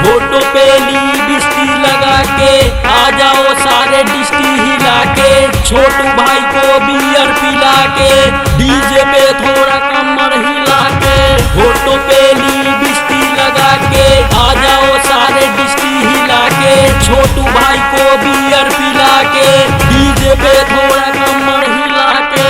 Photo पे lipstick लगा के आ जाओ सारे डिस्टी हिला के, छोटू भाई को बियर पिला के, डीजे पे थोड़ा कमर हिला के। फोटो पे लिपस्टिक लगा के आ जाओ सारे डिस्टी हिला के, छोटू भाई को बियर पिला के, डीजे पे थोड़ा कमर हिला के।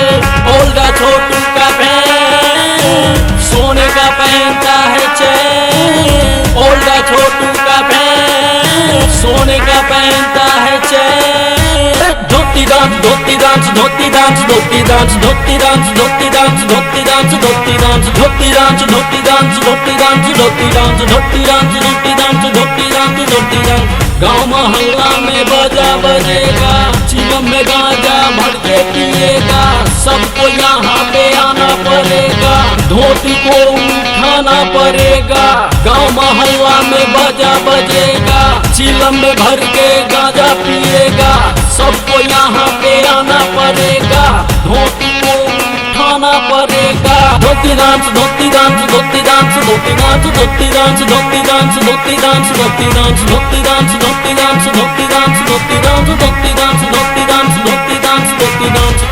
ओल्डा छोटू का बहन सोने का पहनता है चैन, ओल्डा छोटू का बहन सोने का पहनता है चैन। धोती डांस धोती डांस धोती डांस धोती डांस धोती डांस धोती डांस धोती डांस धोती डांस धोती डांस धोती डांस धोती डांस धोती डांस धोती डांस धोती डांस धोती डांस धोती डांस। गाँव मोहल्ला में बाजा बजेगा, चिलम में गांजा भर के पिएगा, सबको यहाँ पे आना पड़ेगा, धोती को उठाना पड़ेगा। गाँव मोहल्ला में बाजा बजेगा, चिलम में भर के गांजा पिएगा, सबको यहाँ पे आना पड़ेगा, धोती को उठाना पड़ेगा। धोती डांस धोती डांस धोती डांस धोती डांस धोती डांस धोती डांस धोती डांस धोती डांस धोती डांस धोती डांस धोती डांस धोती डांस धोती डांस धोती डांस धोती डांस धोती डांस।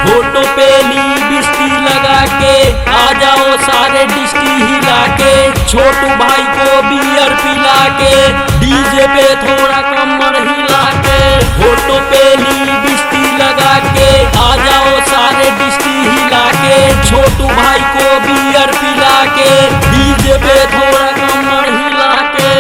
फोटो पे लिपस्टिक लगा के आ जाओ सारे डिस्टी हिला के, छोटू भाई को बियर पिला के, डीजे पे थोड़ा कमर हिला के। फोटो पे लिपस्टिक लगा के आ जाओ सारे डिस्टी हिला के, छोटू भाई को बियर पिला के, डीजे पे थोड़ा कमर हिला के।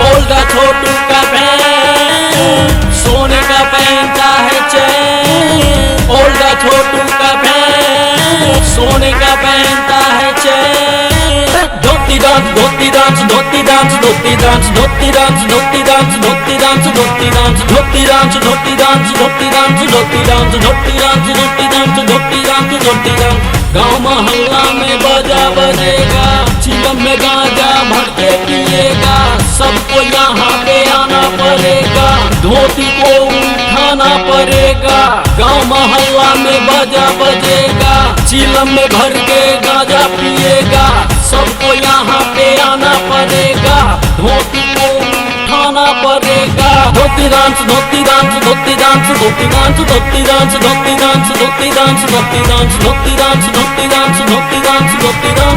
ओल्डा छोटू का बहन सोने का पहनता है चैन, ओल्डा छोटू का बहन सोने का पहनता है चैन। धोती डांस धोती डांस धोती डांस धोती डांस धोती डांस धोती डांस धोती डांस धोती डांस धोती डांस धोती डांस धोती डांस धोती डांस धोती डांस धोती डांस धोती डांस धोती डांस। गाँव मोहल्ला में बाजा बजेगा, चिलम में गांजा भर के पिएगा, सबको यहाँ पे आना पड़ेगा, धोती को उठाना पड़ेगा। गाँव मोहल्ला में बाजा बजेगा, चिलम में भर के गांजा पिएगा, सबको यहाँ पे आना पड़ेगा, धोती को उठाना पड़ेगा। धोती डांस धोती डांस धोती डांस धोती डांस धोती डांस धोती डांस धोती डांस धोती डांस धोती डांस धोती डांस धोती डांस धोती डांस